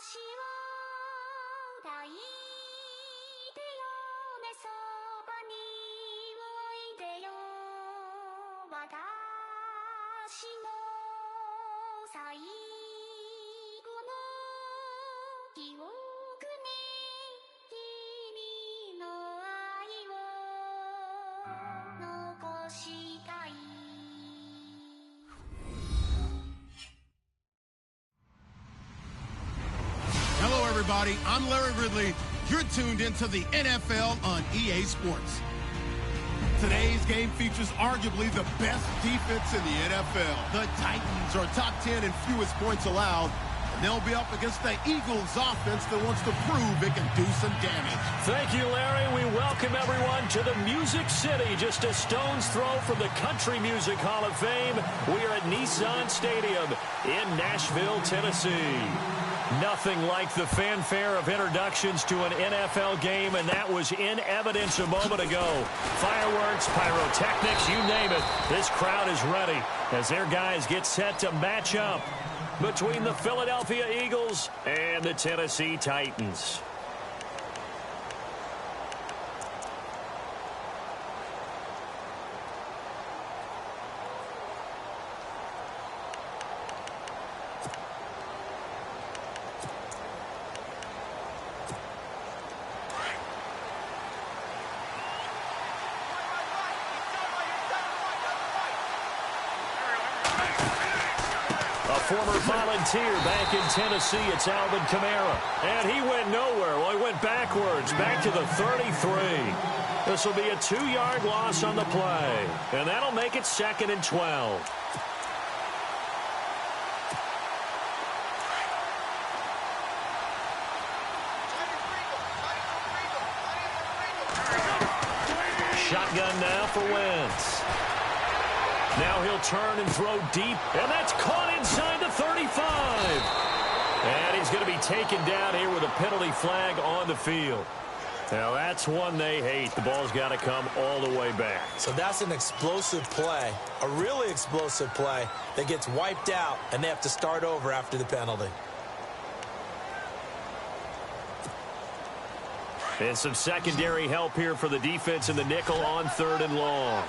私を抱いてよねそばにおいでよ私の最後の記憶に君の愛を残したい Hello, everybody. I'm Larry Ridley. You're tuned into the NFL on EA Sports. Today's game features arguably the best defense in the NFL. The Titans are top 10 in fewest points allowed, and they'll be up against the Eagles offense that wants to prove it can do some damage. Thank you, Larry. We welcome everyone to the Music City, just a stone's throw from the Country Music Hall of Fame. We are at Nissan Stadium in Nashville, Tennessee. Nothing like the fanfare of introductions to an NFL game, and that was in evidence a moment ago. Fireworks, pyrotechnics, you name it. This crowd is ready as their guys get set to match up between the Philadelphia Eagles and the Tennessee Titans. Former volunteer back in Tennessee, it's Alvin Kamara. And he went nowhere. Well, he went backwards, back to the 33. This will be a 2-yard loss on the play. And that'll make it 2nd and 12. Shotgun now for Wentz. Now he'll turn and throw deep, and that's caught inside the 35. And he's going to be taken down here with a penalty flag on the field. Now that's one they hate. The ball's got to come all the way back. So that's an explosive play, a really explosive play that gets wiped out, and they have to start over after the penalty. And some secondary help here for the defense in the nickel on 3rd and long.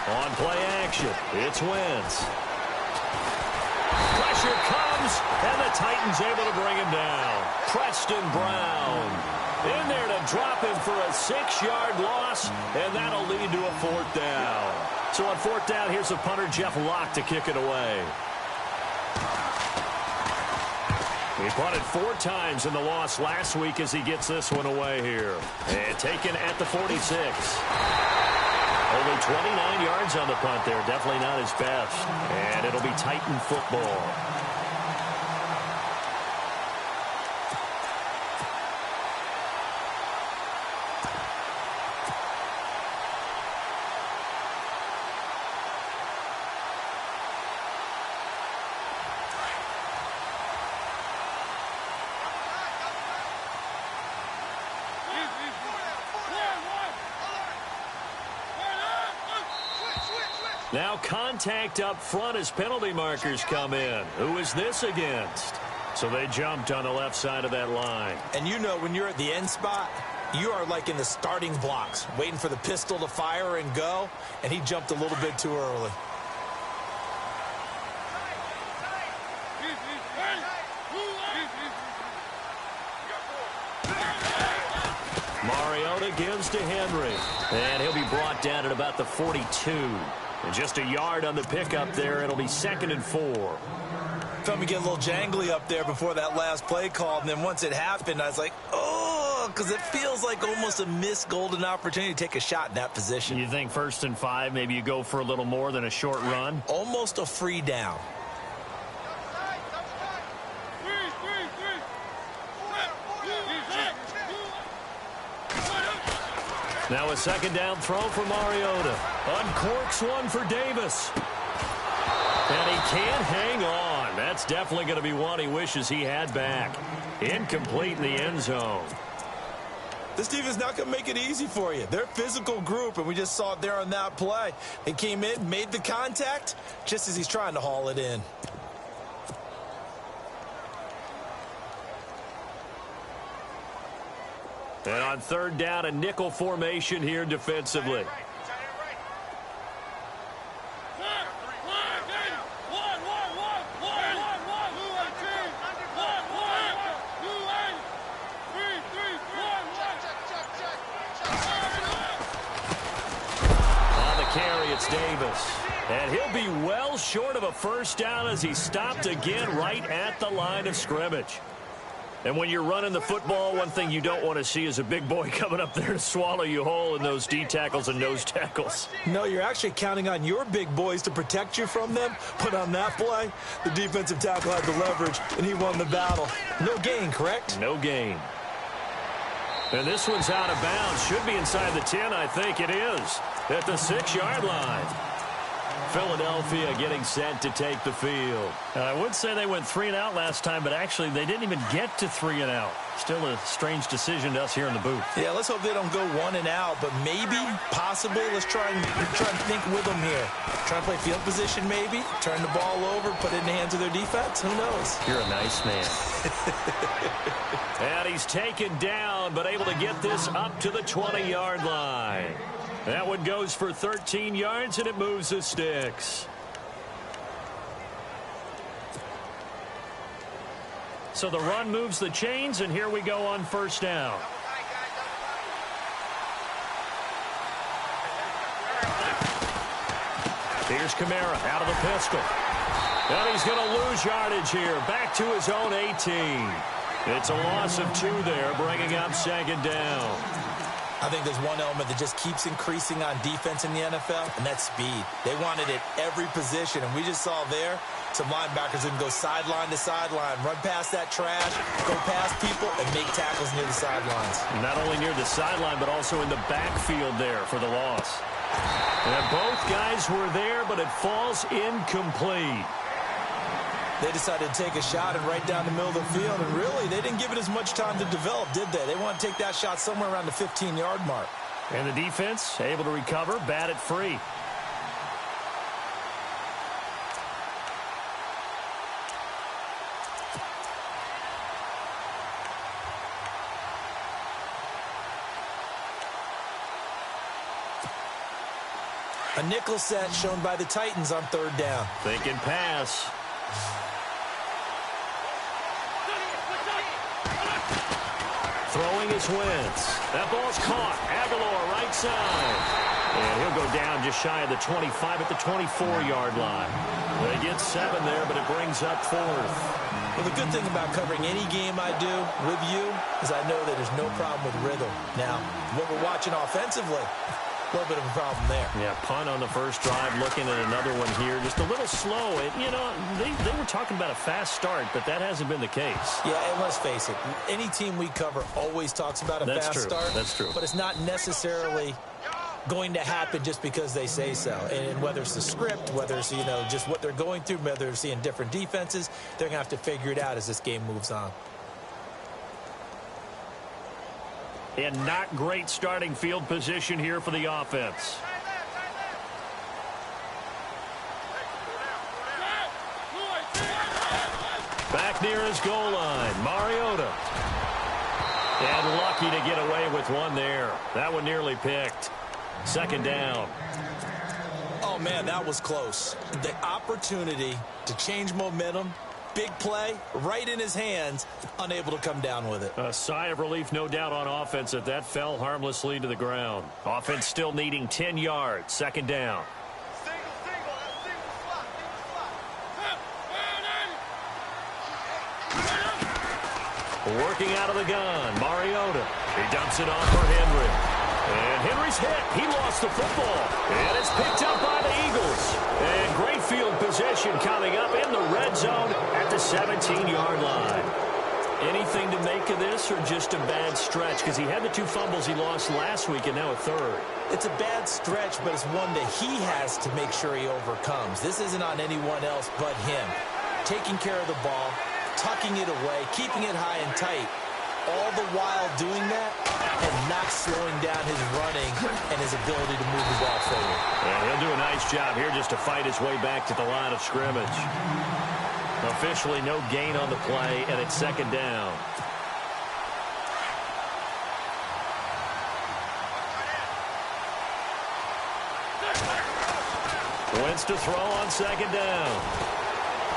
On play action, it's Wentz. Pressure comes, and the Titans able to bring him down. Preston Brown in there to drop him for a 6-yard loss, and that'll lead to a 4th down. So on 4th down, here's the punter, Jeff Locke, to kick it away. He punted 4 times in the loss last week as he gets this one away here. And taken at the 46. Only 29 yards on the punt there. Definitely not his best. And it'll be Titan football. Now contact up front as penalty markers come in. Who is this against? So they jumped on the left side of that line. And you know when you're at the end spot, you are like in the starting blocks, waiting for the pistol to fire and go, and he jumped a little bit too early. Mariota gives to Henry. And he'll be brought down at about the 42. And just a yard on the pickup there. It'll be 2nd and 4. Felt me get a little jangly up there before that last play called, and then once it happened, I was like, oh, because it feels like almost a missed golden opportunity to take a shot in that position. You think 1st and 5, maybe you go for a little more than a short run? Almost a free down. Now a 2nd down throw for Mariota. Uncorks one for Davis. And he can't hang on. That's definitely going to be one he wishes he had back. Incomplete in the end zone. This defense is not going to make it easy for you. They're a physical group, and we just saw it there on that play. They came in, made the contact, just as he's trying to haul it in. And on third down, a nickel formation here defensively. On the carry, it's Davis. And he'll be well short of a first down as he stopped again right at the line of scrimmage. And when you're running the football, one thing you don't want to see is a big boy coming up there to swallow you whole in those D tackles and nose tackles. No, you're actually counting on your big boys to protect you from them. But on that play, the defensive tackle had the leverage, and he won the battle. No gain, correct? No gain. And this one's out of bounds. Should be inside the 10, I think it is. At the 6-yard line. Philadelphia getting set to take the field. I would say they went 3 and out last time, but actually they didn't even get to 3 and out. Still a strange decision to us here in the booth. Yeah, let's hope they don't go 1 and out, but maybe, possibly, let's try and think with them here. Try and play field position maybe, turn the ball over, put it in the hands of their defense. Who knows? You're a nice man. And he's taken down, but able to get this up to the 20-yard line. That one goes for 13 yards, and it moves the sticks. So the run moves the chains, and here we go on first down. Here's Kamara out of the pistol. And he's going to lose yardage here. Back to his own 18. It's a loss of 2 there, bringing up second down. I think there's one element that just keeps increasing on defense in the NFL, and that's speed. They want it at every position, and we just saw there some linebackers who can go sideline to sideline, run past that trash, go past people, and make tackles near the sidelines. Not only near the sideline, but also in the backfield there for the loss. And both guys were there, but it falls incomplete. They decided to take a shot and right down the middle of the field, and really, they didn't give it as much time to develop, did they? They want to take that shot somewhere around the 15-yard mark. And the defense able to recover, bat it free. A nickel set shown by the Titans on third down. Thinking pass. Throwing is Wentz. That ball's caught. Aguilar right side. And he'll go down just shy of the 25 at the 24-yard line. They get 7 there, but it brings up 4th. Well, the good thing about covering any game I do with you is I know that there's no problem with rhythm. Now, when we're watching offensively, a little bit of a problem there. Yeah, punt on the first drive, looking at another one here. Just a little slow. You know, they were talking about a fast start, but that hasn't been the case. Yeah, and let's face it, any team we cover always talks about a fast start. That's true. But it's not necessarily going to happen just because they say so. And whether it's the script, whether it's, you know, just what they're going through, whether they're seeing different defenses, they're going to have to figure it out as this game moves on. And not great starting field position here for the offense. Back near his goal line, Mariota. And lucky to get away with one there. That one nearly picked. Second down. Oh, man, that was close. The opportunity to change momentum, big play, right in his hands, unable to come down with it. A sigh of relief, no doubt, on offense that that fell harmlessly to the ground. Offense still needing 10 yards. Second down. Working out of the gun, Mariota. He dumps it off for Henry. And Henry's hit. He lost the football. And it's picked up by the Eagles. And great field position coming up in the red zone at the 17-yard line. Anything to make of this or just a bad stretch? Because he had the 2 fumbles he lost last week and now a third. It's a bad stretch, but it's one that he has to make sure he overcomes. This isn't on anyone else but him. Taking care of the ball, tucking it away, keeping it high and tight. All the while doing that, and not slowing down his running and his ability to move the ball forward. And he'll do a nice job here just to fight his way back to the line of scrimmage. Officially no gain on the play, and it's second down. Wentz to throw on second down.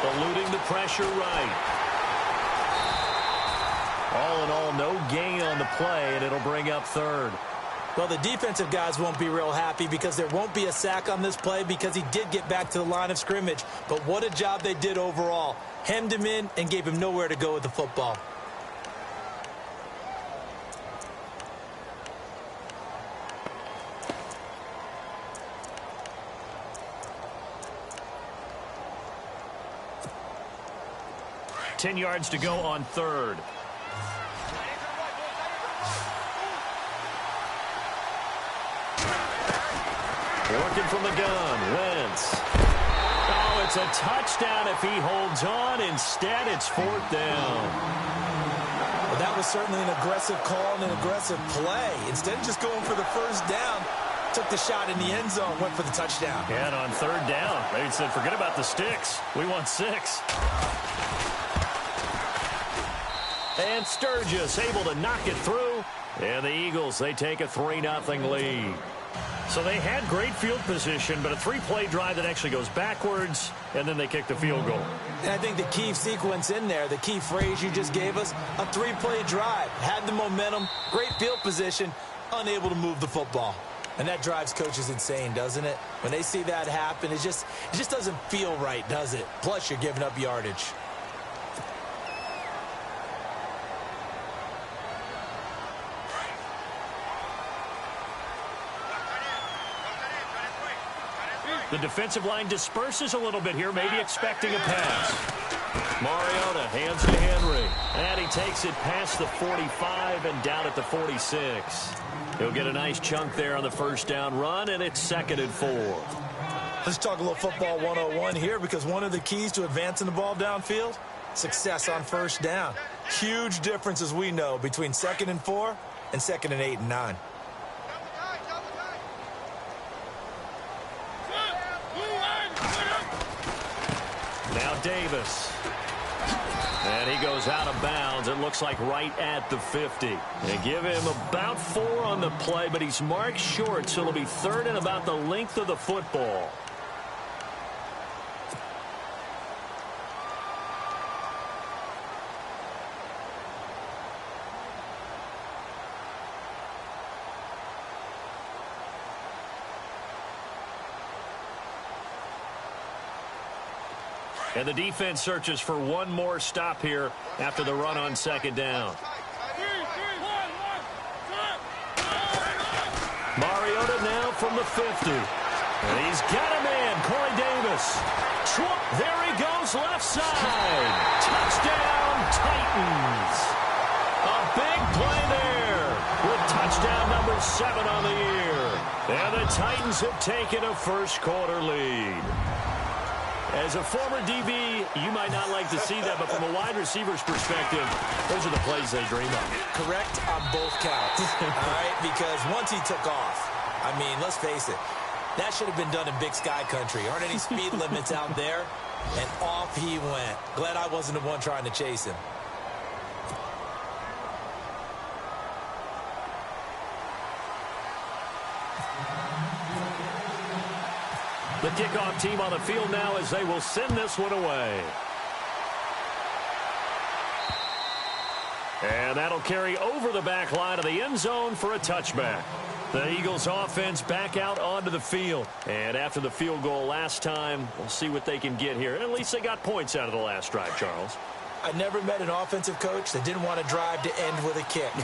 Eluding the pressure right. All in all, no gain on the play, and it'll bring up third. Well, the defensive guys won't be real happy because there won't be a sack on this play because he did get back to the line of scrimmage. But what a job they did overall. Hemmed him in and gave him nowhere to go with the football. Ten yards to go on third. Working from the gun, Wentz. Oh, it's a touchdown if he holds on. Instead, it's fourth down. Well, that was certainly an aggressive call and an aggressive play. Instead of just going for the first down, took the shot in the end zone, went for the touchdown. Yeah, and on third down, they said, forget about the sticks. We want 6. And Sturgis able to knock it through. And the Eagles, they take a 3-0 lead. So they had great field position, but a 3-play drive that actually goes backwards, and then they kick the field goal. And I think the key sequence in there, the key phrase you just gave us, a 3-play drive. Had the momentum, great field position, unable to move the football. And that drives coaches insane, doesn't it? When they see that happen, it just doesn't feel right, does it? Plus, you're giving up yardage. The defensive line disperses a little bit here, maybe expecting a pass. Mariota hands to Henry. And he takes it past the 45 and down at the 46. He'll get a nice chunk there on the first down run, and it's 2nd and 4. Let's talk a little football 101 here, because one of the keys to advancing the ball downfield, success on first down. Huge difference, as we know, between 2nd and 4 and 2nd and 8 and 9. Now Davis. And he goes out of bounds. It looks like right at the 50. They give him about 4 on the play, but he's marked short, so it'll be 3rd and about the length of the football. And the defense searches for one more stop here after the run on second down. Mariota now from the 50. And he's got a man, Corey Davis. There he goes, left side. Touchdown, Titans. A big play there with touchdown number 7 on the year. And the Titans have taken a first quarter lead. As a former DB, you might not like to see that, but from a wide receiver's perspective, those are the plays they dream of. Correct on both counts, all right? Because once he took off, I mean, let's face it, that should have been done in Big Sky country. Aren't any speed limits out there? And off he went. Glad I wasn't the one trying to chase him. The kickoff team on the field now as they will send this one away. And that'll carry over the back line of the end zone for a touchback. The Eagles offense back out onto the field. And after the field goal last time, we'll see what they can get here. At least they got points out of the last drive, Charles. I never met an offensive coach that didn't want to drive to end with a kick.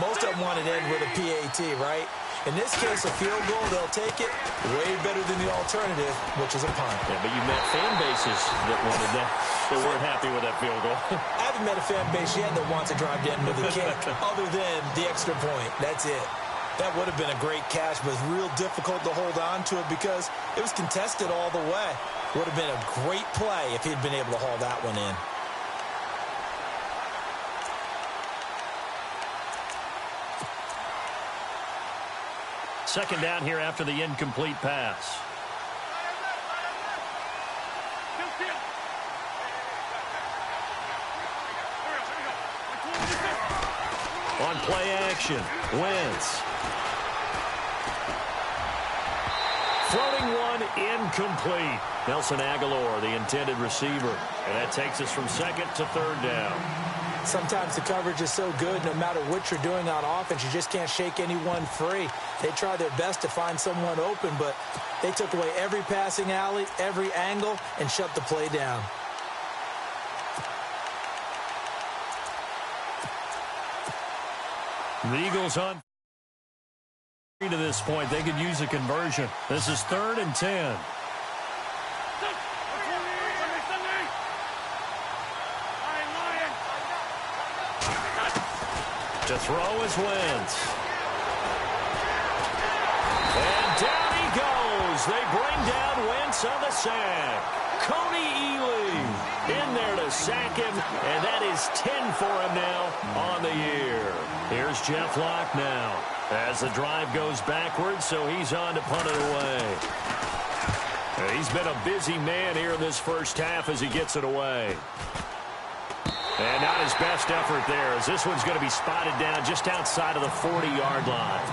Most of them wanted to end with a PAT, right? In this case, a field goal, they'll take it way better than the alternative, which is a punt. Yeah, but you met fan bases that wanted that. They weren't happy with that field goal. I haven't met a fan base yet that wants to drive to end with a kick other than the extra point. That's it. That would have been a great catch, but it's real difficult to hold on to it because it was contested all the way. Would have been a great play if he'd been able to haul that one in. Second down here after the incomplete pass. On play action, Wentz. Floating one, incomplete. Nelson Aguilar, the intended receiver. And that takes us from second to third down. Sometimes the coverage is so good, no matter what you're doing on offense, you just can't shake anyone free. They try their best to find someone open, but they took away every passing alley, every angle, and shut the play down. The Eagles on to this point. They could use a conversion. This is 3rd and 10. To throw is Wentz. And down he goes. They bring down Wentz on the sack. Coney Ely in there to sack him, and that is 10 for him now on the year. Here's Jeff Locke now as the drive goes backwards, so he's on to punt it away. And he's been a busy man here in this first half as he gets it away. And not his best effort there, as this one's going to be spotted down just outside of the 40-yard line.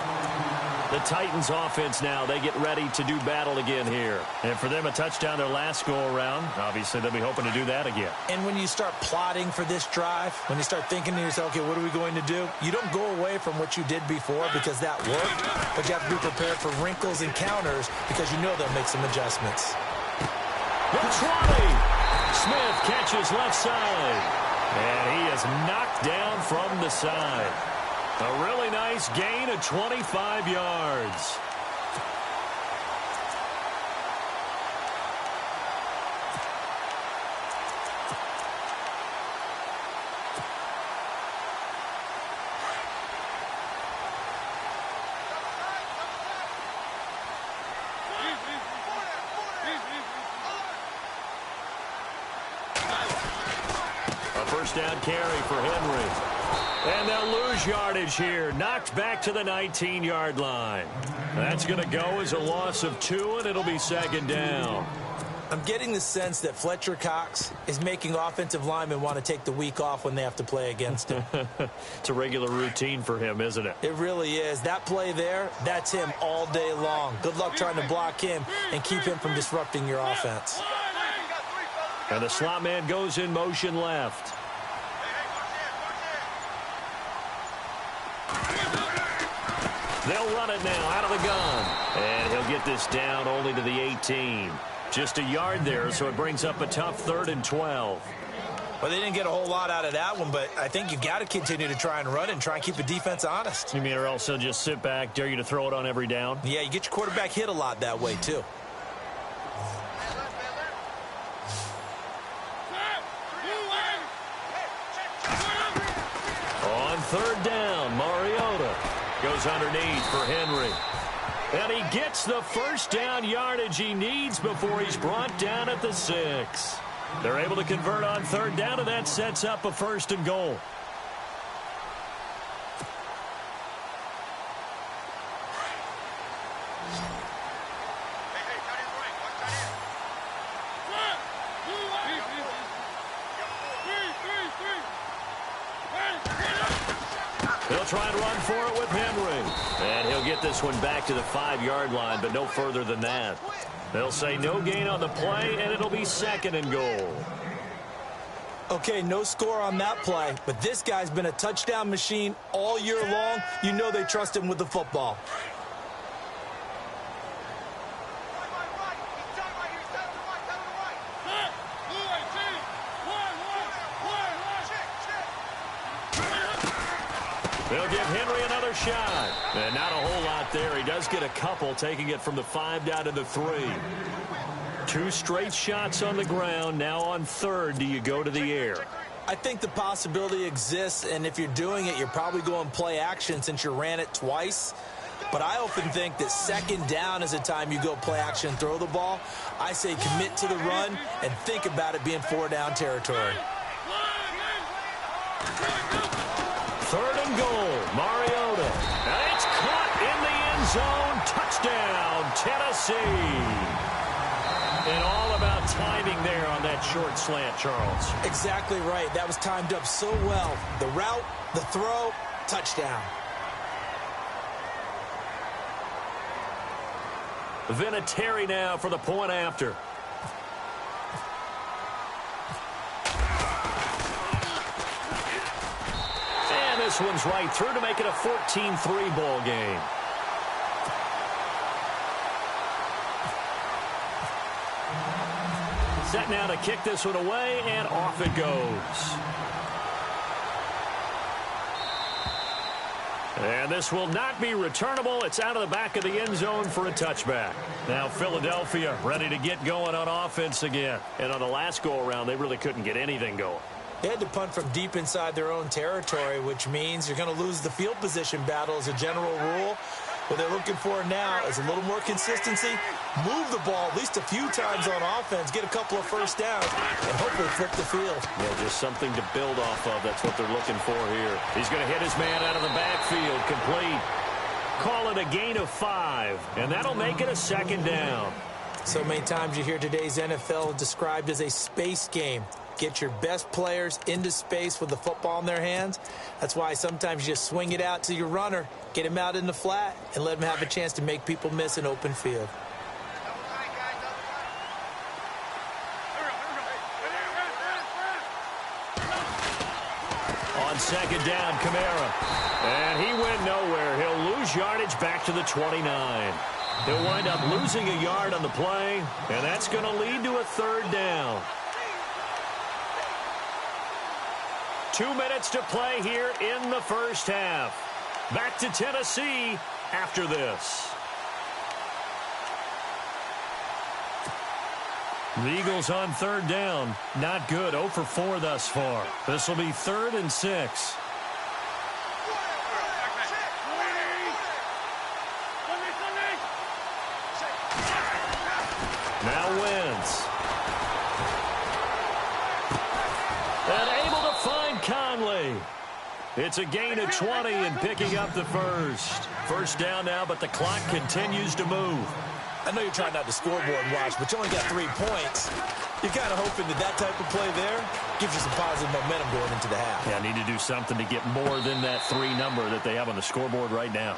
The Titans offense now, they get ready to do battle again here. And for them, a touchdown their last go-around. Obviously, they'll be hoping to do that again. And when you start plotting for this drive, when you start thinking to yourself, okay, what are we going to do? You don't go away from what you did before because that worked, but you have to be prepared for wrinkles and counters because you know they'll make some adjustments. The 20. Smith catches left side. And he is knocked down from the side. A really nice gain of 25 yards. A first down carry for Henry. And they'll lose yardage here. Knocked back to the 19-yard line. That's going to go as a loss of 2, and it'll be second down. I'm getting the sense that Fletcher Cox is making offensive linemen want to take the week off when they have to play against him. It's a regular routine for him, isn't it? It really is. That play there, that's him all day long. Good luck trying to block him and keep him from disrupting your offense. And the slot man goes in motion left. They'll run it now out of the gun. And he'll get this down only to the 18. Just a yard there, so it brings up a tough 3rd and 12. Well, they didn't get a whole lot out of that one, but I think you've got to continue to try and run and try and keep the defense honest. You mean or else they'll just sit back, dare you to throw it on every down? Yeah, you get your quarterback hit a lot that way, too. On 3rd down, Mariota goes underneath for Henry. And he gets the first down yardage he needs before he's brought down at the 6. They're able to convert on 3rd down, and that sets up a 1st and goal. They'll try and run for it with Henry. And he'll get this one back to the 5-yard line, but no further than that. They'll say no gain on the play, and it'll be 2nd and goal. Okay, no score on that play, but this guy's been a touchdown machine all year long. You know they trust him with the football. They'll give Henry another shot. And not a whole lot there. He does get a couple, taking it from the 5 down to the 3. 2 straight shots on the ground. Now on 3rd, do you go to the air? I think the possibility exists, and if you're doing it, you're probably going play action since you ran it twice. But I often think that 2nd down is a time you go play action and throw the ball. I say commit to the run and think about it being 4-down territory. 3rd and goal, Mariota. And it's caught in the end zone. Touchdown, Tennessee. And all about timing there on that short slant, Charles. Exactly right. That was timed up so well. The route, the throw, touchdown. Vinatieri now for the point after. And this one's right through to make it a 14-3 ball game. Set now to kick this one away, and off it goes. And this will not be returnable. It's out of the back of the end zone for a touchback. Now Philadelphia ready to get going on offense again. And on the last go-around, they really couldn't get anything going. They had to punt from deep inside their own territory, which means you're going to lose the field position battle as a general rule. What they're looking for now is a little more consistency, move the ball at least a few times on offense, get a couple of first downs, and hopefully flip the field. Yeah, just something to build off of. That's what they're looking for here. He's going to hit his man out of the backfield, complete. Call it a gain of 5, and that'll make it a second down. So many times you hear today's NFL described as a space game. Get your best players into space with the football in their hands. That's why sometimes you just swing it out to your runner, get him out in the flat, and let him have a chance to make people miss an open field. On second down, Kamara. And he went nowhere. He'll lose yardage back to the 29. He'll wind up losing a yard on the play, and that's going to lead to a third down. 2 minutes to play here in the first half. Back to Tennessee after this. The Eagles on third down. Not good. 0 for 4 thus far. This will be 3rd and 6. Now Wentz. And able to find Conley. It's a gain of 20 and picking up the first. First down now, but the clock continues to move. I know you're trying not to scoreboard watch, but you only got 3 points. You're kind of hoping that that type of play there gives you some positive momentum going into the half. Yeah, I need to do something to get more than that 3 number that they have on the scoreboard right now.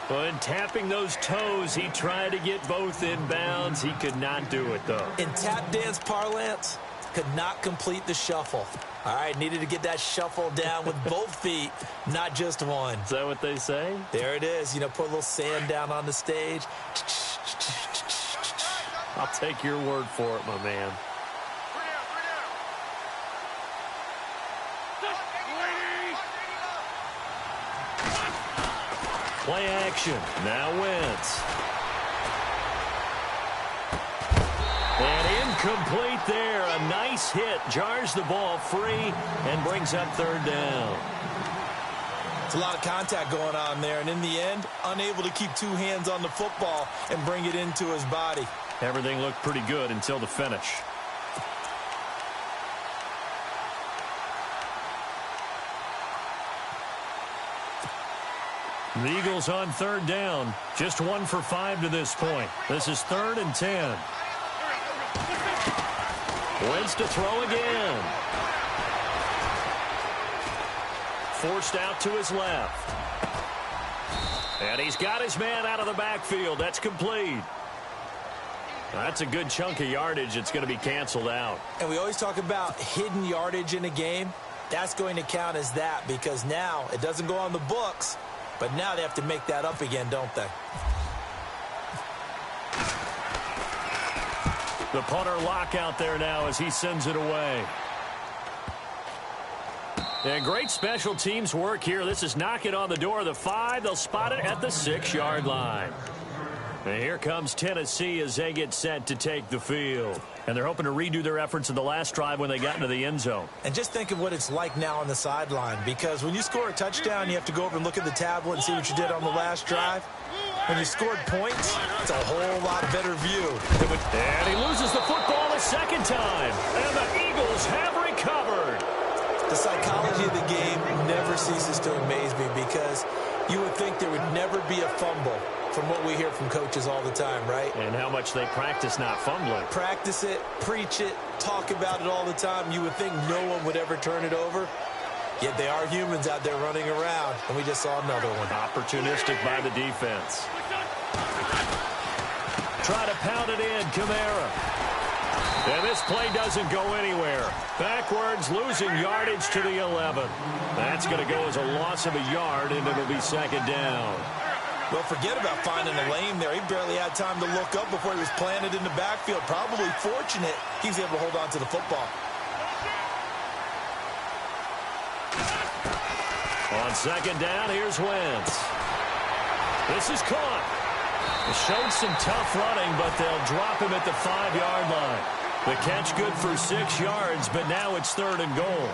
Well, in tapping those toes, he tried to get both in bounds. He could not do it, though. In tap dance parlance, could not complete the shuffle. All right, needed to get that shuffle down with both feet, not just one. Is that what they say? There it is. You know, put a little sand down on the stage. I'll take your word for it, my man. Play action. Now Wentz. And incomplete there. A nice hit. Jars the ball free and brings up third down. It's a lot of contact going on there. And in the end, unable to keep 2 hands on the football and bring it into his body. Everything looked pretty good until the finish. The Eagles on third down. Just 1 for 5 to this point. This is 3rd and 10. Wentz to throw again. Forced out to his left. And he's got his man out of the backfield. That's complete. That's a good chunk of yardage. It's going to be canceled out. And we always talk about hidden yardage in a game. That's going to count as that because now it doesn't go on the books, but now they have to make that up again, don't they? The punter lock out there now as he sends it away. And great special teams work here. This is knocking on the door of the 5. They'll spot it at the 6-yard line. And here comes Tennessee as they get set to take the field. And they're hoping to redo their efforts in the last drive when they got into the end zone. And just think of what it's like now on the sideline, because when you score a touchdown, you have to go over and look at the tablet and see what you did on the last drive. When you scored points, it's a whole lot better view. And he loses the football a second time. And the Eagles have recovered. The psychology of the game never ceases to amaze me because You would think there would never be a fumble from what we hear from coaches all the time, right? And how much they practice not fumbling. Practice it, preach it, talk about it all the time. You would think no one would ever turn it over. Yet they are humans out there running around, and we just saw another one. Opportunistic by the defense. Try to pound it in, Kamara. And this play doesn't go anywhere. Backwards, losing yardage to the 11. That's going to go as a loss of a yard, and it'll be second down. Well, forget about finding a lane there. He barely had time to look up before he was planted in the backfield. Probably fortunate he was able to hold on to the football. On second down, here's Wentz. This is caught. They showed some tough running, but they'll drop him at the 5-yard line. The catch good for 6 yards, but now it's 3rd and goal.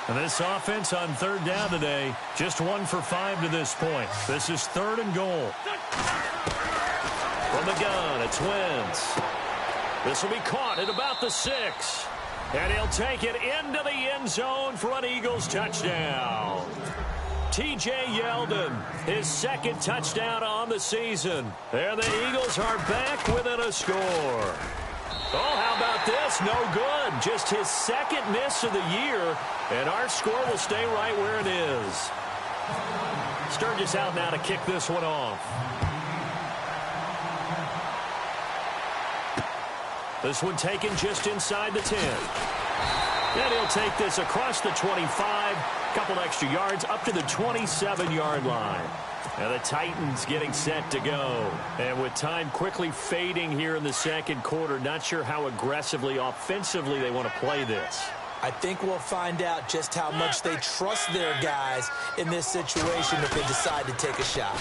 And this offense on 3rd down today, just 1 for 5 to this point. This is 3rd and goal. From the gun, it's Wentz. This will be caught at about the 6. And he'll take it into the end zone for an Eagles touchdown. T.J. Yeldon, his 2nd touchdown on the season. And the Eagles are back within a score. Oh, how about this? No good. Just his 2nd miss of the year. And our score will stay right where it is. Sturgis out now to kick this one off. This one taken just inside the 10. And he'll take this across the 25. Couple extra yards up to the 27-yard line. And the Titans getting set to go. And with time quickly fading here in the 2nd quarter, not sure how aggressively, offensively they want to play this. I think we'll find out just how much they trust their guys in this situation if they decide to take a shot.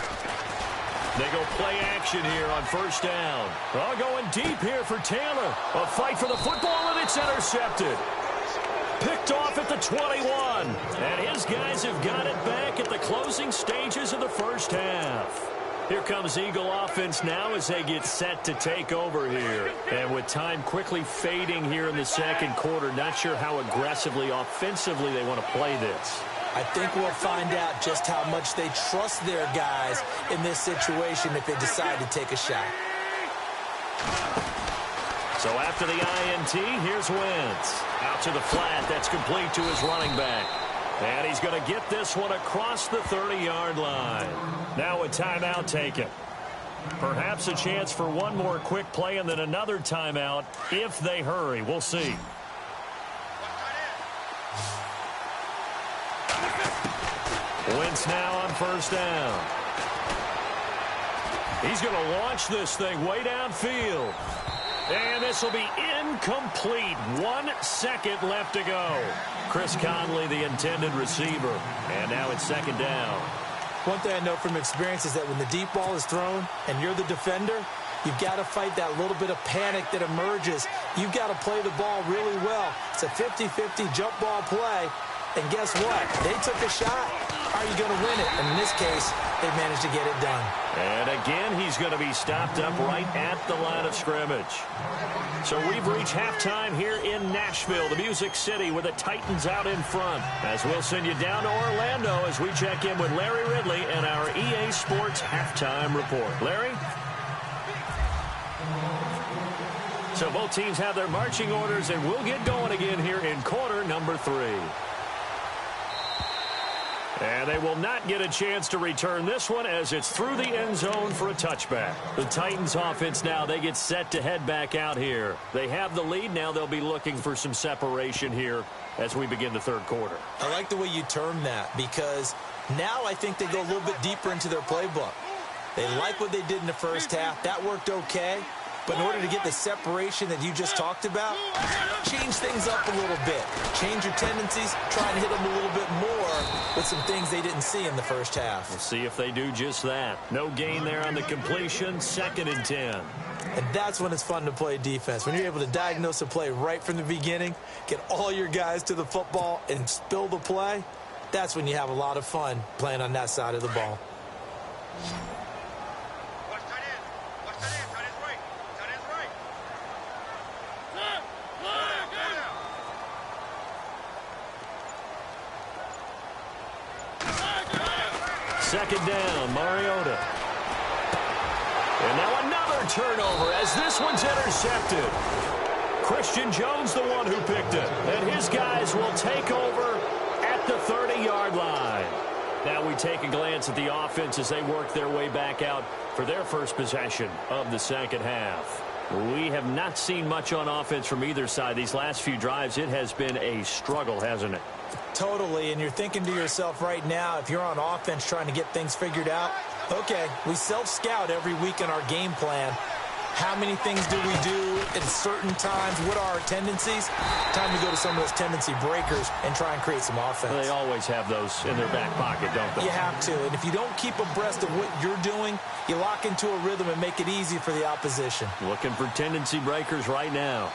They go play action here on 1st down. Oh, going deep here for Taylor. A fight for the football, and it's intercepted. Picked off at the 21. And his guys have got it back at the closing stages of the 1st half. Here comes Eagle offense now as they get set to take over here. And with time quickly fading here in the 2nd quarter, not sure how aggressively, offensively they want to play this. I think we'll find out just how much they trust their guys in this situation if they decide to take a shot. So after the INT, here's Wentz. Out to the flat, that's complete to his running back. And he's going to get this one across the 30-yard line. Now a timeout taken. Perhaps a chance for one more quick play and then another timeout if they hurry. We'll see. Wentz now on 1st down. He's going to launch this thing way downfield. And this will be incomplete. 1 second left to go. Chris Conley, the intended receiver. And now it's 2nd down. One thing I know from experience is that when the deep ball is thrown and you're the defender, you've got to fight that little bit of panic that emerges. You've got to play the ball really well. It's a 50-50 jump ball play. And guess what? They took a shot. Are you going to win it? And in this case, they managed to get it done. And again, he's going to be stopped up right at the line of scrimmage. So we've reached halftime here in Nashville, the Music City, with the Titans out in front. As we'll send you down to Orlando as we check in with Larry Ridley and our EA Sports Halftime Report. Larry? So both teams have their marching orders, and we'll get going again here in quarter number 3. And they will not get a chance to return this one as it's through the end zone for a touchback. The Titans offense now, they get set to head back out here. They have the lead. Now they'll be looking for some separation here as we begin the 3rd quarter. I like the way you term that because now I think they go a little bit deeper into their playbook. They like what they did in the 1st half. That worked okay. But in order to get the separation that you just talked about, change things up a little bit. Change your tendencies. Try and hit them a little bit more with some things they didn't see in the 1st half. We'll see if they do just that. No gain there on the completion. 2nd and 10. And that's when it's fun to play defense. When you're able to diagnose a play right from the beginning, get all your guys to the football, and spill the play, that's when you have a lot of fun playing on that side of the ball. Second down, Mariota. And now another turnover as this one's intercepted. Christian Jones, the one who picked it. And his guys will take over at the 30-yard line. Now we take a glance at the offense as they work their way back out for their first possession of the second half. We have not seen much on offense from either side. These last few drives, it has been a struggle, hasn't it? Totally, and you're thinking to yourself right now, if you're on offense trying to get things figured out, okay, we self-scout every week in our game plan. How many things do we do at certain times? What are our tendencies? Time to go to some of those tendency breakers and try and create some offense. They always have those in their back pocket, don't they? You have to, and if you don't keep abreast of what you're doing, you lock into a rhythm and make it easy for the opposition. Looking for tendency breakers right now.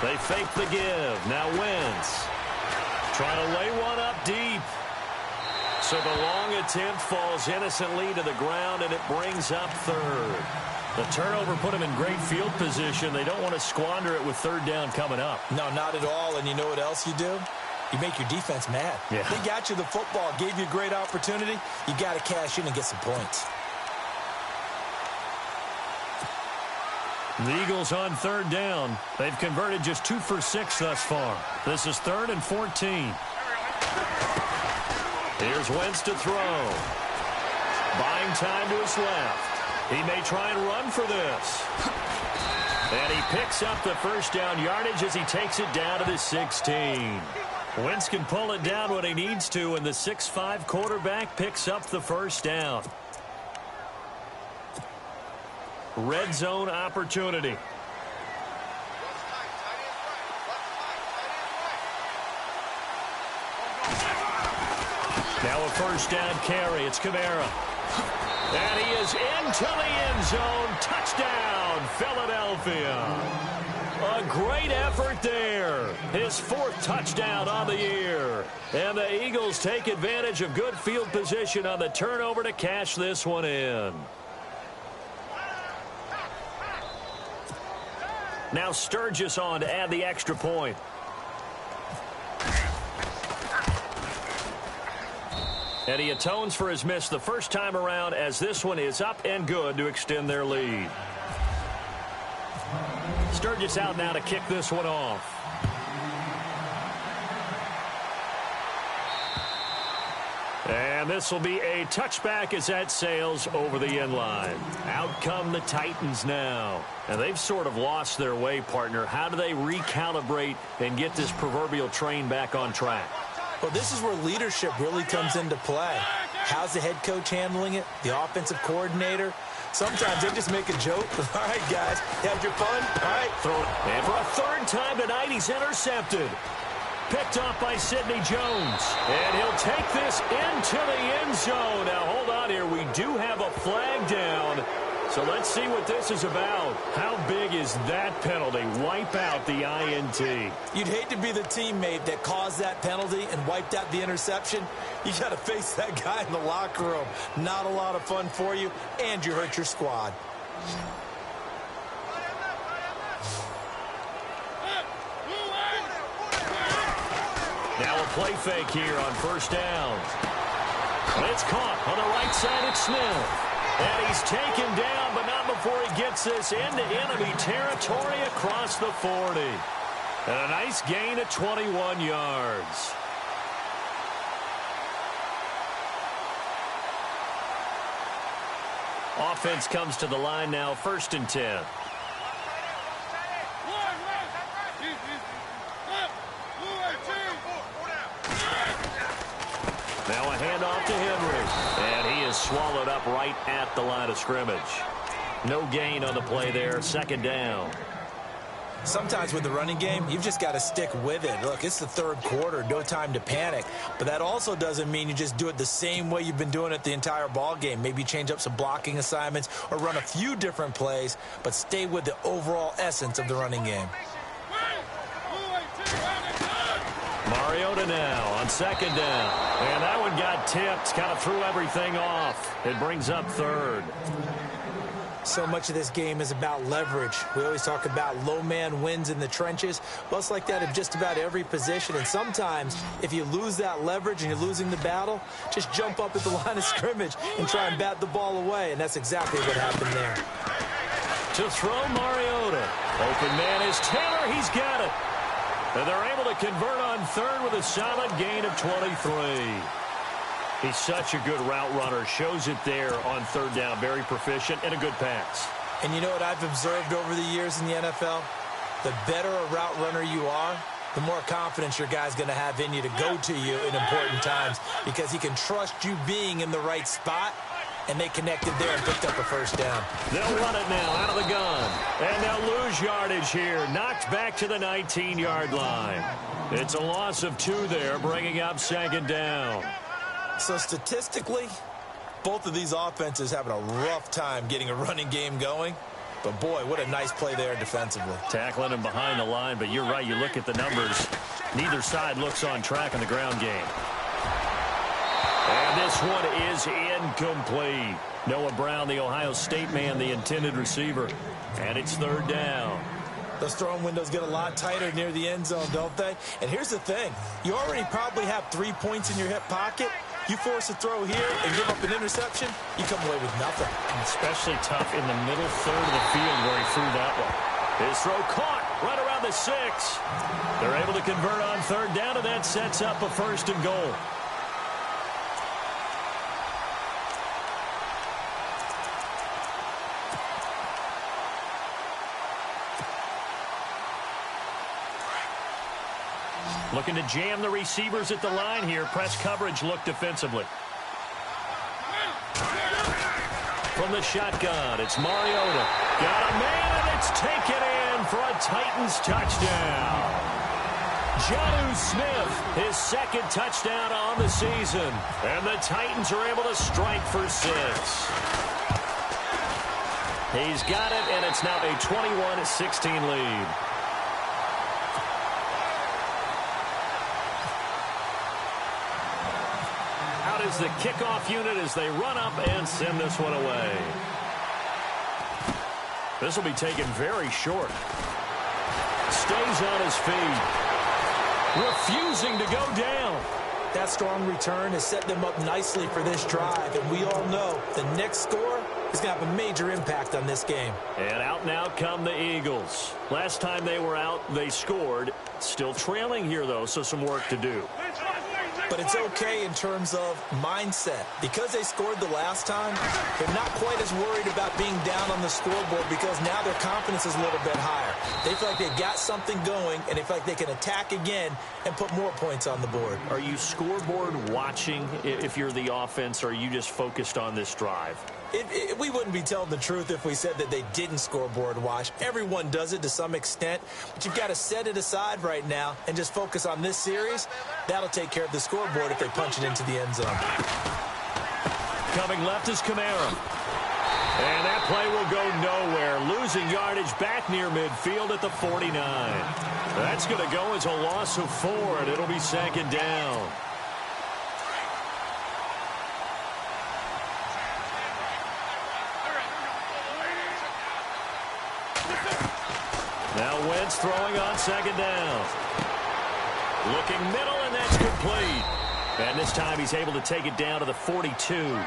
They fake the give. Now Wentz trying to lay one up deep. So the long attempt falls innocently to the ground, and it brings up third. The turnover put them in great field position. They don't want to squander it with third down coming up. No, not at all. And you know what else you do? You make your defense mad. Yeah. They got you the football, gave you a great opportunity. You got to cash in and get some points. The Eagles on third down. They've converted just 2 for 6 thus far. This is 3rd and 14. Here's Wentz to throw. Buying time to his left. He may try and run for this. And he picks up the first down yardage as he takes it down to the 16. Wentz can pull it down when he needs to, and the 6'5" quarterback picks up the first down. Red zone opportunity. Now a first down carry. It's Kamara. And he is into the end zone. Touchdown, Philadelphia. A great effort there. His 4th touchdown on the year. And the Eagles take advantage of good field position on the turnover to cash this one in. Now Sturgis on to add the extra point. And he atones for his miss the first time around as this one is up and good to extend their lead. Sturgis out now to kick this one off. And this will be a touchback as that sails over the end line. Out come the Titans now. And they've sort of lost their way, partner. How do they recalibrate and get this proverbial train back on track? Well, this is where leadership really comes into play. How's the head coach handling it? The offensive coordinator? Sometimes they just make a joke. All right, guys, had your fun? All right. Throw it. And for a 3rd time tonight, he's intercepted. Picked off by Sidney Jones. And he'll take this into the end zone. Now, hold on here. We do have a flag down. So let's see what this is about. How big is that penalty? Wipe out the INT. You'd hate to be the teammate that caused that penalty and wiped out the interception. You got to face that guy in the locker room. Not a lot of fun for you, and you hurt your squad. Now a play fake here on first down. It's caught on the right side. It's Smith. And he's taken down, but not before he gets this into enemy territory across the 40. And a nice gain of 21 yards. Offense comes to the line now, 1st and 10. Now a handoff to Henry. And he is swallowed up right at the line of scrimmage. No gain on the play there. 2nd down. Sometimes with the running game, you've just got to stick with it. Look, it's the 3rd quarter. No time to panic. But that also doesn't mean you just do it the same way you've been doing it the entire ball game. Maybe change up some blocking assignments or run a few different plays, but stay with the overall essence of the running game. Mariota now on 2nd down. And that one got tipped. Kind of threw everything off. It brings up 3rd. So much of this game is about leverage. We always talk about low man wins in the trenches. Well, it's like that in just about every position. And sometimes, if you lose that leverage and you're losing the battle, just jump up at the line of scrimmage and try and bat the ball away. And that's exactly what happened there. To throw Mariota. Open man is Taylor. He's got it. And they're able to convert on 3rd with a solid gain of 23. He's such a good route runner. Shows it there on 3rd down. Very proficient and a good pass. And you know what I've observed over the years in the NFL? The better a route runner you are, the more confidence your guy's going to have in you to go to you in important times because he can trust you being in the right spot, and they connected there and picked up a 1st down. They'll run it now out of the gun. And they'll lose yardage here. Knocked back to the 19-yard line. It's a loss of 2 there, bringing up 2nd down. So statistically, both of these offenses having a rough time getting a running game going. But, boy, what a nice play there defensively. Tackling him behind the line, but you're right. You look at the numbers. Neither side looks on track in the ground game. And this one is incomplete. Noah Brown, the Ohio State man, the intended receiver. And it's 3rd down. Those throwing windows get a lot tighter near the end zone, don't they? And here's the thing. You already probably have 3 points in your hip pocket. You force a throw here and give up an interception, you come away with nothing. Especially tough in the middle 3rd of the field where he threw that one. His throw caught right around the 6. They're able to convert on 3rd down, and that sets up a 1st and goal. Looking to jam the receivers at the line here. Press coverage look defensively. From the shotgun, it's Mariota. Got a man, and it's taken in for a Titans touchdown. Jonnu Smith, his 2nd touchdown on the season. And the Titans are able to strike for 6. He's got it, and it's now a 21-16 lead. Is the kickoff unit as they run up and send this one away. This will be taken very short. Stays on his feet. Refusing to go down. That strong return has set them up nicely for this drive, and we all know the next score is going to have a major impact on this game. And out now come the Eagles. Last time they were out, they scored. Still trailing here, though, so some work to do. But it's okay in terms of mindset. Because they scored the last time, they're not quite as worried about being down on the scoreboard because now their confidence is a little bit higher. They feel like they've got something going, and they feel like they can attack again and put more points on the board. Are you scoreboard watching if you're the offense, or are you just focused on this drive? We wouldn't be telling the truth if we said that they didn't scoreboard watch. Everyone does it to some extent, but you've got to set it aside right now and just focus on this series. That'll take care of the scoreboard if they punch it into the end zone. Coming left is Kamara. And that play will go nowhere. Losing yardage back near midfield at the 49. That's going to go as a loss of 4, and it'll be 2nd down. Now Wentz throwing on 2nd down. Looking middle, and that's complete. And this time he's able to take it down to the 42. And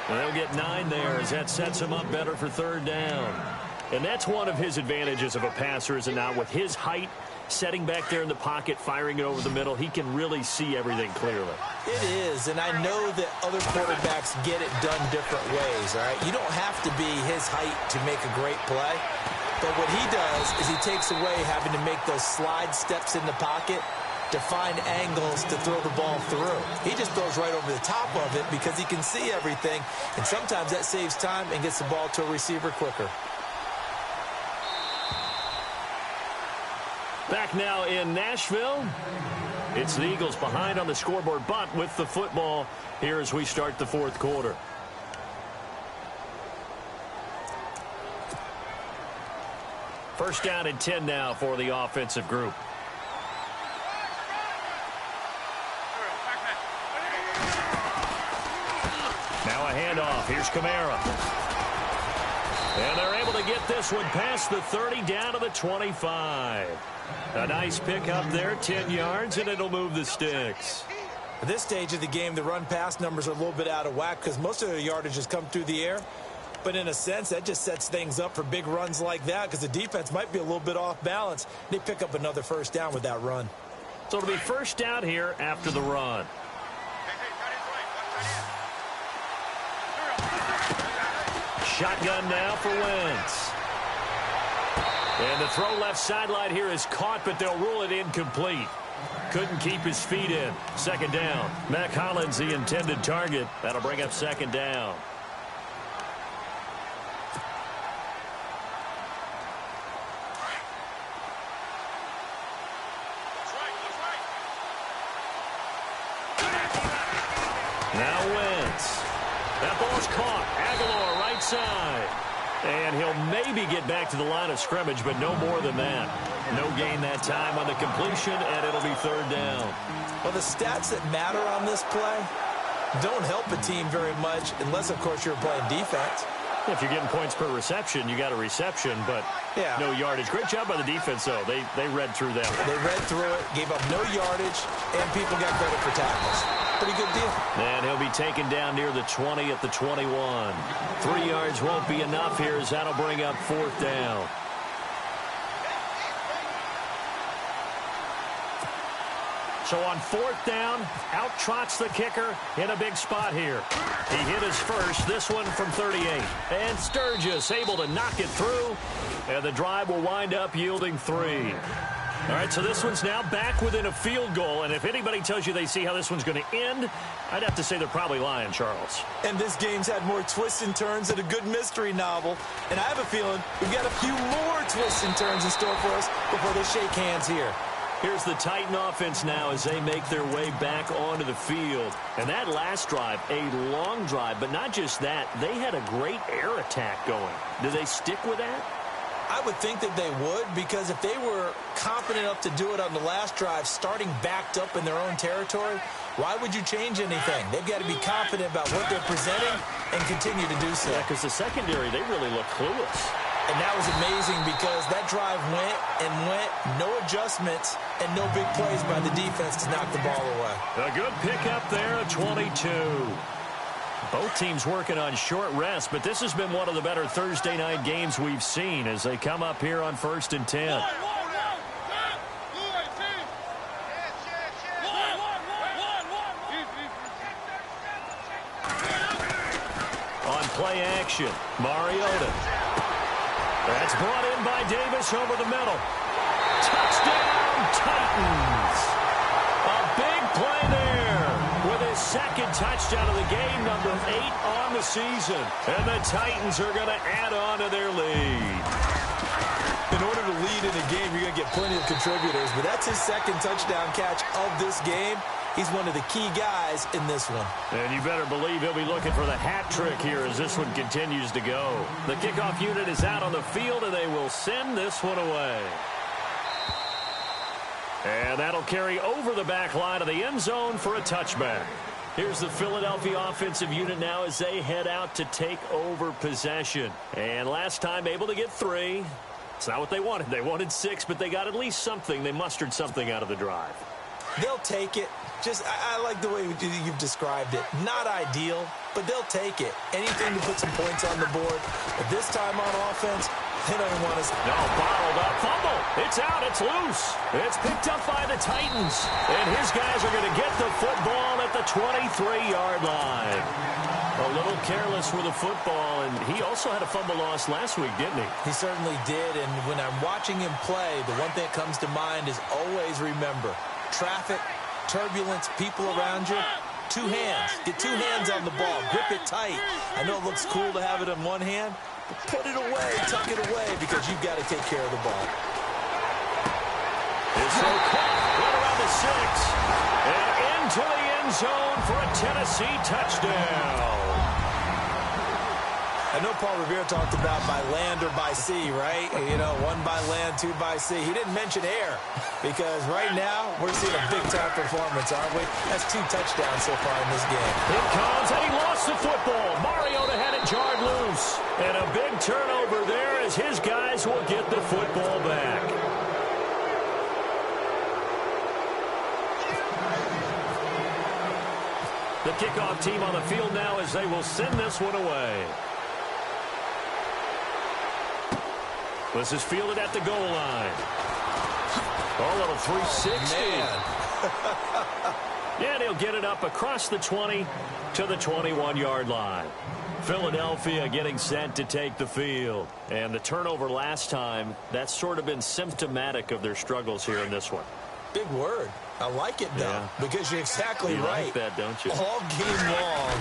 they'll get 9 there as that sets him up better for 3rd down. And that's one of his advantages of a passer, is it not? With his height, setting back there in the pocket, firing it over the middle, he can really see everything clearly. It is, and I know that other quarterbacks get it done different ways, all right? You don't have to be his height to make a great play. But what he does is he takes away having to make those slide steps in the pocket to find angles to throw the ball through. He just throws right over the top of it because he can see everything, and sometimes that saves time and gets the ball to a receiver quicker. Back now in Nashville. It's the Eagles behind on the scoreboard, but with the football here as we start the 4th quarter. First down and 10 now for the offensive group. Now a handoff. Here's Kamara. And they're able to get this one past the 30 down to the 25. A nice pick up there, 10 yards, and it'll move the sticks. At this stage of the game, the run-pass numbers are a little bit out of whack because most of their yardage has come through the air. But in a sense, that just sets things up for big runs like that because the defense might be a little bit off balance. They pick up another first down with that run. So it'll be first down here after the run. Shotgun now for Wentz. And the throw left sideline here is caught, but they'll rule it incomplete. Couldn't keep his feet in. Second down. Mac Hollins, the intended target. That'll bring up second down. Now Wentz. That ball's caught. Aguilar right side. And he'll maybe get back to the line of scrimmage, but no more than that. No gain that time on the completion, and it'll be third down. Well, the stats that matter on this play don't help a team very much unless, of course, you're playing defense. If you're getting points per reception, you got a reception, but no yardage. Great job by the defense, though. They read through that. They read through it, gave up no yardage, and people got credit for tackles. Pretty good deal. And he'll be taken down near the 20 at the 21. 3 yards won't be enough here as that'll bring up fourth down. So on fourth down, out trots the kicker in a big spot here. He hit his first, this one from 38. And Sturgis able to knock it through. And the drive will wind up yielding 3. All right, so this one's now back within a field goal. And if anybody tells you they see how this one's going to end, I'd have to say they're probably lying, Charles. And this game's had more twists and turns than a good mystery novel. And I have a feeling we've got a few more twists and turns in store for us before they shake hands here. Here's the Titan offense now as they make their way back onto the field. And that last drive, a long drive, but not just that. They had a great air attack going. Do they stick with that? I would think that they would, because if they were confident enough to do it on the last drive, starting backed up in their own territory, why would you change anything? They've got to be confident about what they're presenting and continue to do so. Yeah, because the secondary, they really look clueless. And that was amazing because that drive went and went, no adjustments, and no big plays by the defense to knock the ball away. A good pickup there at 22. Both teams working on short rest, but this has been one of the better Thursday night games we've seen as they come up here on 1st and 10. On play action, Mariota. That's brought in by Davis over the middle. Touchdown, Titans. A big play there with his second touchdown of the game, number 8 on the season. And the Titans are going to add on to their lead. In order to lead in a game, you're going to get plenty of contributors, but that's his second touchdown catch of this game. He's one of the key guys in this one. And you better believe he'll be looking for the hat trick here as this one continues to go. The kickoff unit is out on the field, and they will send this one away. And that'll carry over the back line of the end zone for a touchback. Here's the Philadelphia offensive unit now as they head out to take over possession. And last time able to get 3. It's not what they wanted. They wanted 6, but they got at least something. They mustered something out of the drive. They'll take it. I like the way you've described it. Not ideal, but they'll take it. Anything to put some points on the board. But this time on offense, they don't even want us. No, bottled up. Fumble. It's out. It's loose. It's picked up by the Titans. And his guys are going to get the football at the 23-yard line. A little careless with the football, and he also had a fumble loss last week, didn't he? He certainly did, and when I'm watching him play, the one thing that comes to mind is always remember, traffic, turbulence, people around you, 2 hands. Get 2 hands on the ball. Grip it tight. I know it looks cool to have it in one hand, but put it away, tuck it away, because you've got to take care of the ball. It's so caught right around the 6. And into the end zone for a Tennessee touchdown. I know Paul Revere talked about by land or by sea, right? You know, 1 by land, 2 by sea. He didn't mention air because right now we're seeing a big-time performance, aren't we? That's 2 touchdowns so far in this game. Here comes, and he lost the football. football back. The kickoff team on the field now as they will send this one away. This is fielded at the goal line. Oh, a little 360. Yeah, and he'll get it up across the 20 to the 21-yard line. Philadelphia getting set to take the field. And the turnover last time, that's sort of been symptomatic of their struggles here in this one. Big word. I like it, though, Yeah. because you're exactly You right. like that, don't you? All game long,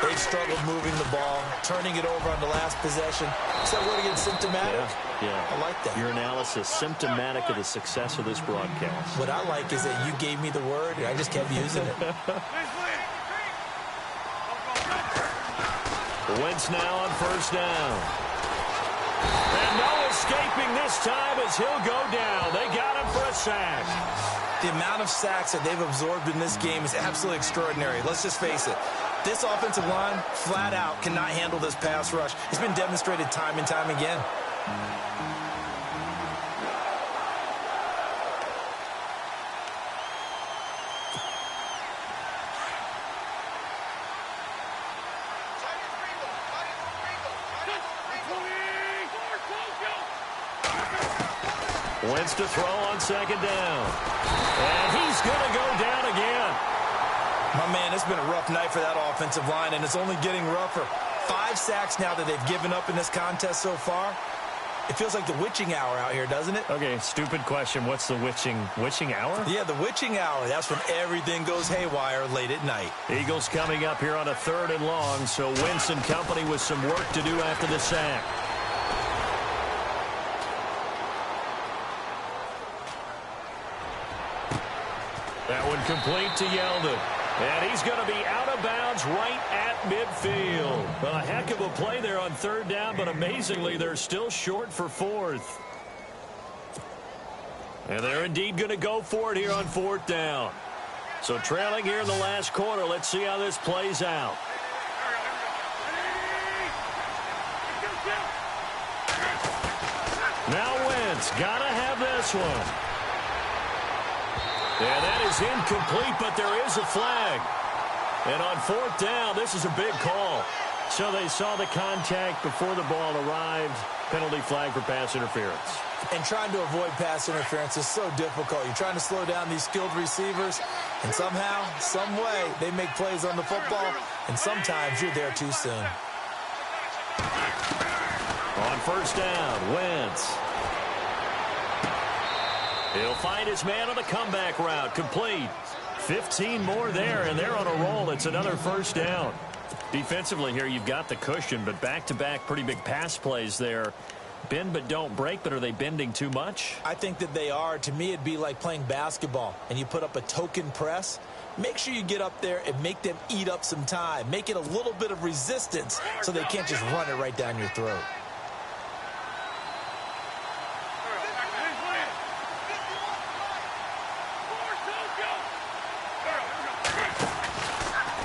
they've struggled moving the ball, turning it over on the last possession. Is that word again, symptomatic? Yeah. I like that. Your analysis, symptomatic of the success of this broadcast. What I like is that you gave me the word, and I just kept using it. Wentz now on first down. And no escaping this time as he'll go down. They got him for a sack. The amount of sacks that they've absorbed in this game is absolutely extraordinary. Let's just face it. This offensive line, flat out, cannot handle this pass rush. It's been demonstrated time and time again. Wentz to throw on second down. And he's going to go down again. My man, it's been a rough night for that offensive line, and it's only getting rougher. 5 sacks now that they've given up in this contest so far. It feels like the witching hour out here, doesn't it? Okay, stupid question. What's the witching hour? Yeah, the witching hour. That's when everything goes haywire late at night. Eagles coming up here on a 3rd and long, so Wentz and company with some work to do after the sack. That one complete to Yeldon. And he's going to be out of bounds right at midfield. A heck of a play there on 3rd down, but amazingly, they're still short for 4th. And they're indeed going to go for it here on 4th down. So trailing here in the last quarter, let's see how this plays out. Now Wentz, got to have this one. And that is incomplete, but there is a flag. And on 4th down, this is a big call. So they saw the contact before the ball arrived. Penalty flag for pass interference. And trying to avoid pass interference is so difficult. You're trying to slow down these skilled receivers, and somehow, some way, they make plays on the football, and sometimes you're there too soon. On 1st down, Wentz. He'll find his man on the comeback route. Complete. 15 more there, and they're on a roll. It's another 1st down. Defensively here, you've got the cushion, but back-to-back pretty big pass plays there. Bend but don't break, but are they bending too much? I think that they are. To me, it'd be like playing basketball, and you put up a token press. Make sure you get up there and make them eat up some time. Make it a little bit of resistance so they can't just run it right down your throat.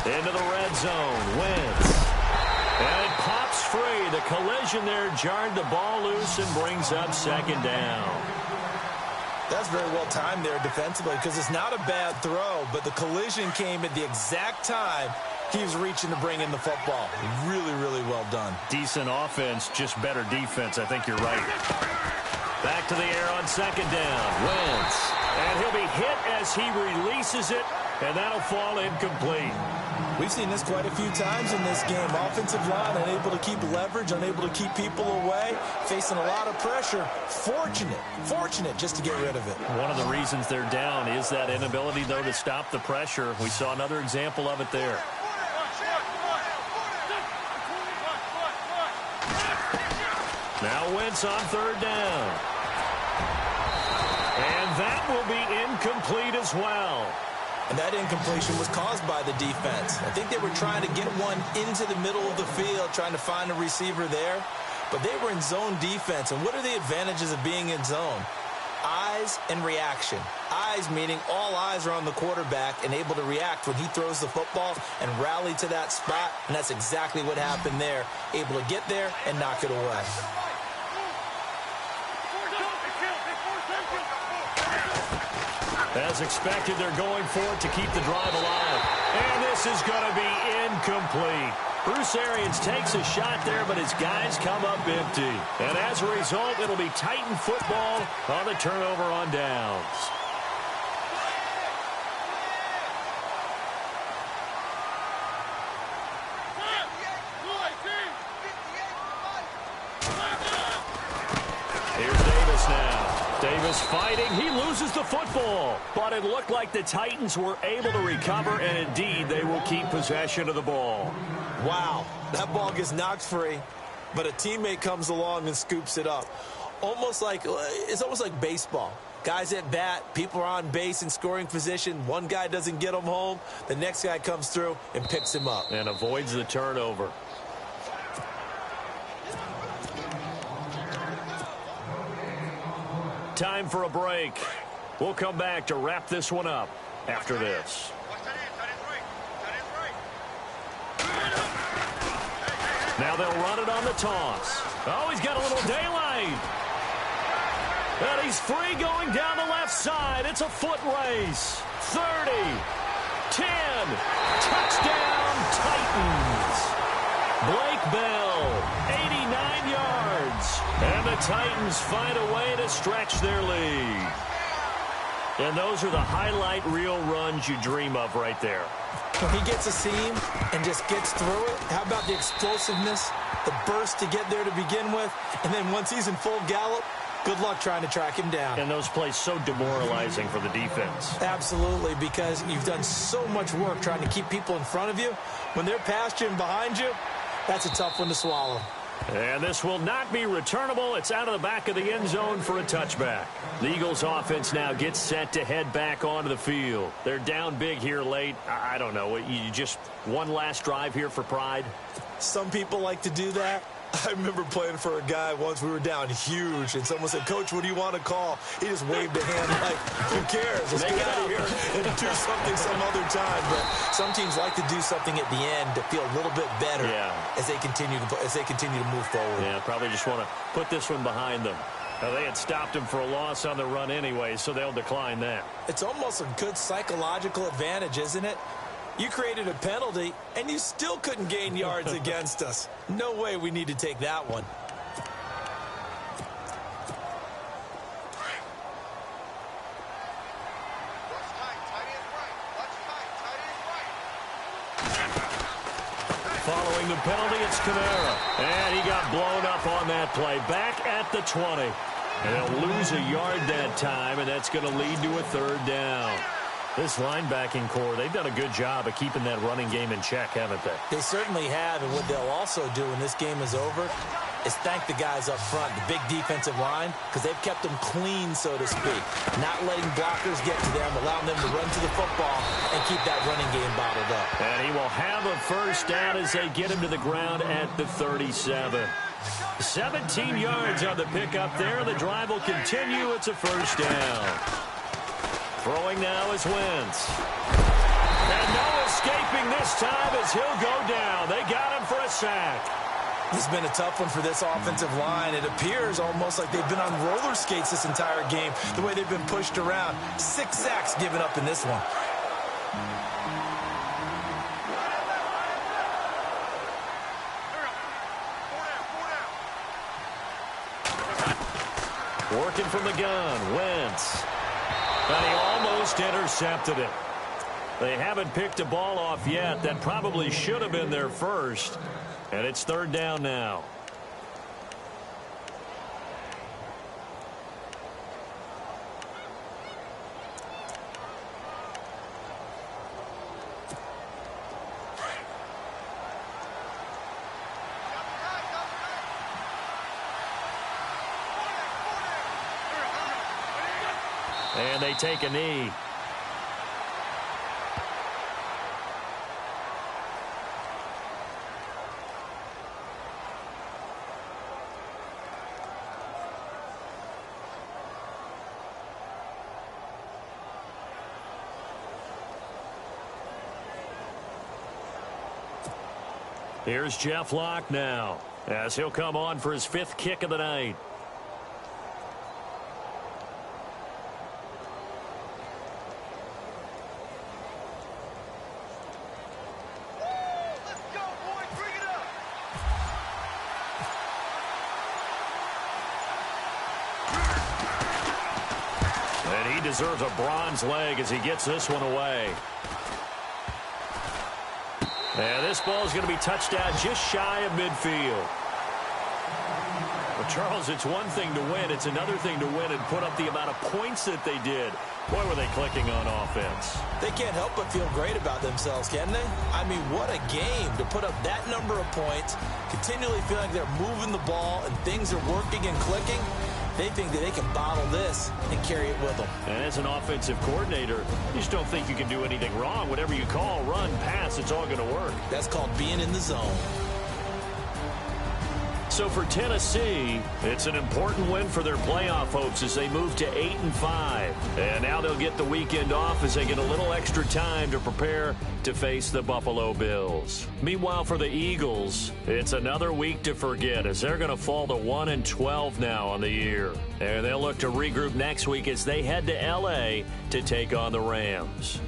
Into the red zone, Wentz. And it pops free. The collision there jarred the ball loose and brings up 2nd down. That's very well timed there defensively because it's not a bad throw, but the collision came at the exact time he was reaching to bring in the football. Really, really well done. Decent offense, just better defense. I think you're right. Back to the air on 2nd down, Wentz. And he'll be hit as he releases it, and that'll fall incomplete. We've seen this quite a few times in this game. Offensive line unable to keep leverage, unable to keep people away, facing a lot of pressure. Fortunate just to get rid of it. One of the reasons they're down is that inability, though, to stop the pressure. We saw another example of it there. Now Wentz on 3rd down. And that will be incomplete as well. And that incompletion was caused by the defense. I think they were trying to get one into the middle of the field, trying to find a receiver there. But they were in zone defense. And what are the advantages of being in zone? Eyes and reaction. Eyes meaning all eyes are on the quarterback and able to react when he throws the football and rally to that spot. And that's exactly what happened there. Able to get there and knock it away. As expected, they're going for it to keep the drive alive. And this is going to be incomplete. Bruce Arians takes a shot there, but his guys come up empty. And as a result, it'll be Titan football on the turnover on downs. Here's Davis now. Davis fighting. He loses the football. But it looked like the Titans were able to recover, and indeed they will keep possession of the ball. Wow, that ball gets knocked free, but a teammate comes along and scoops it up. It's almost like baseball. Guys at bat, people are on base in scoring position. One guy doesn't get him home. The next guy comes through and picks him up. And avoids the turnover. Time for a break. We'll come back to wrap this one up after this. Now they'll run it on the toss. Oh, he's got a little daylight. And he's free going down the left side. It's a foot race. 30, 10, touchdown Titans. Blake Bell, 89 yards. And the Titans find a way to stretch their lead. And those are the highlight reel runs you dream of right there. He gets a seam and just gets through it. How about the explosiveness, the burst to get there to begin with, and then once he's in full gallop, good luck trying to track him down. And those plays so demoralizing for the defense. Absolutely, because you've done so much work trying to keep people in front of you. When they're past you and behind you, that's a tough one to swallow. And this will not be returnable. It's out of the back of the end zone for a touchback. The Eagles offense now gets set to head back onto the field. They're down big here late. I don't know. You just one last drive here for pride? Some people like to do that. I remember playing for a guy once. We were down huge, and someone said, "Coach, what do you want to call?" He just waved a hand like, who cares? Let's get out of here and do something some other time. But some teams like to do something at the end to feel a little bit better as they continue to move forward. Yeah, probably just want to put this one behind them. Now, they had stopped him for a loss on the run anyway, so they'll decline that. It's almost a good psychological advantage, isn't it? You created a penalty, and you still couldn't gain yards against us. No way we need to take that one. Following the penalty, it's Kamara. And he got blown up on that play. Back at the 20. And they'll lose a yard that time, and that's going to lead to a third down. This linebacking core, they've done a good job of keeping that running game in check, haven't they? They certainly have, and what they'll also do when this game is over is thank the guys up front, the big defensive line, because they've kept them clean, so to speak. Not letting blockers get to them, allowing them to run to the football and keep that running game bottled up. And he will have a first down as they get him to the ground at the 37. 17 yards on the pickup there. The drive will continue. It's a first down. Throwing now is Wentz. And no escaping this time as he'll go down. They got him for a sack. It's been a tough one for this offensive line. It appears almost like they've been on roller skates this entire game, the way they've been pushed around. 6 sacks given up in this one. Working from the gun, Wentz. And he almost intercepted it. They haven't picked a ball off yet. That probably should have been their first. And it's third down now. And they take a knee. Here's Jeff Locke now, as he'll come on for his 5th kick of the night. deserves a bronze leg as he gets this one away. And this ball is going to be touched down just shy of midfield. Well, Charles, it's one thing to win. It's another thing to win and put up the amount of points that they did. Boy, were they clicking on offense. They can't help but feel great about themselves, can they? I mean, what a game to put up that number of points, continually feel like they're moving the ball and things are working and clicking. They think that they can bottle this and carry it with them. And as an offensive coordinator, you just don't think you can do anything wrong. Whatever you call, run, pass, it's all going to work. That's called being in the zone. So for Tennessee, it's an important win for their playoff hopes as they move to 8-5. And now they'll get the weekend off as they get a little extra time to prepare to face the Buffalo Bills. Meanwhile, for the Eagles, it's another week to forget as they're going to fall to 1-12 now on the year. And they'll look to regroup next week as they head to L.A. to take on the Rams.